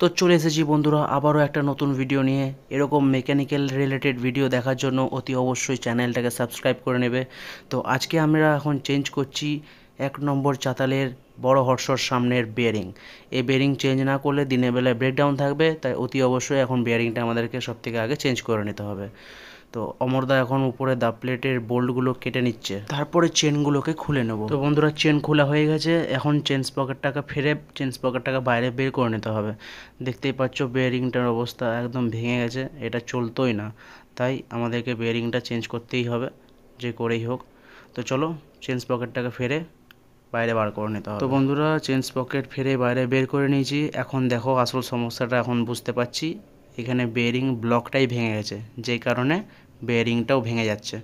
তো চলে এসেছি বন্ধুরা আবারও একটা নতুন ভিডিও নিয়ে। এরকম মেকানিক্যাল রিলেটেড ভিডিও দেখার জন্য অতি অবশ্যই চ্যানেলটাকে সাবস্ক্রাইব করে নেবে। তো আজকে আমরা এখন চেঞ্জ করছি 1 নম্বর চাতালের বড় হর্সর সামনের বেয়ারিং। এই বেয়ারিং চেঞ্জ না করলে দিনের বেলায় ব্রেকডাউন থাকবে, তাই অতি অবশ্যই এখন বেয়ারিংটা আমাদেরকে সবথেকে আগে চেঞ্জ করে নিতে হবে। তো অমরদা এখন উপরে দা প্লেটের বোল্টগুলো কেটে নিচ্ছে, তারপরে চেনগুলোকে খুলে নেব। তো বন্ধুরা চেন খোলা হয়ে গেছে, এখন চেঞ্জ পকেটটাকে ফেরে চেঞ্জ পকেটটাকে বাইরে বের করে নিতে হবে। দেখতেই পাচ্ছ বেয়ারিংটার অবস্থা একদম ভেঙে গেছে, এটা চলতোই না, তাই আমাদেরকে বেয়ারিংটা চেঞ্জ করতেই হবে যে করেই হোক। তো চলো চেঞ্জ পকেটটাকে ফেরে বাইরে বার করে নিতে হবে। তো বন্ধুরা চেঞ্জ পকেট ফেরে বাইরে বের করে নিয়েছি। এখন দেখো আসল সমস্যাটা এখন বুঝতে পারছি, এখানে বেয়ারিং ব্লকটাই ভেঙে গেছে, যেই কারণে বেয়ারিংটাও ভেঙে যাচ্ছে।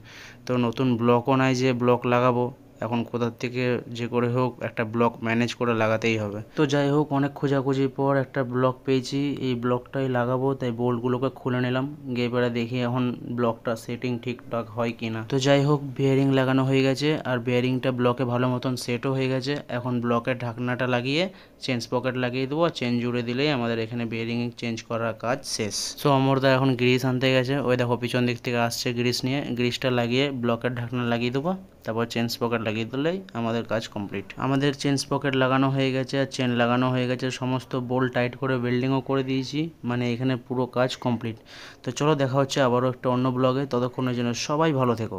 তো নতুন ব্লকও নাই যে ব্লক লাগাবো, এখন কোথার থেকে যে করে হোক একটা ব্লক ম্যানেজ করে লাগাতেই হবে। তো যাই হোক অনেক খোঁজাখুঁজির পর একটা ব্লক পেয়েছি, এই ব্লকটাই লাগাবো, তাই বোল্টগুলোকে খুলে নিলাম। গিয়ে এবারে দেখি এখন ব্লকটা সেটিং ঠিকঠাক হয় কি না। তো যাই হোক বেয়ারিং লাগানো হয়ে গেছে, আর বেয়ারিংটা ব্লকে ভালো মতন সেটও হয়ে গেছে। এখন ব্লকের ঢাকনাটা লাগিয়ে চেঞ্জ পকেট লাগিয়ে দেবো, আর চেন জুড়ে দিলেই আমাদের এখানে বেয়ারিং চেঞ্জ করার কাজ শেষ। সো অমরদা এখন গ্রিস আনতে গেছে, ওই দেখো পিছন দিক থেকে আসছে গ্রিস নিয়ে। গ্রিসটা লাগিয়ে ব্লকের ঢাকনা লাগিয়ে দেবো, তারপর চেঞ্জ পকেট লাগিয়ে দিলেই আমাদের কাজ কমপ্লিট। আমাদের চেঞ্জ পকেট লাগানো হয়ে গেছে আর চেন লাগানো হয়ে গেছে, সমস্ত বোল্ট টাইট করে ওয়েল্ডিংও করে দিয়েছি, মানে এখানে পুরো কাজ কমপ্লিট। তো চলো দেখা হচ্ছে আবারও একটা অন্য ব্লগে, ততক্ষণের জন্য সবাই ভালো থেকো।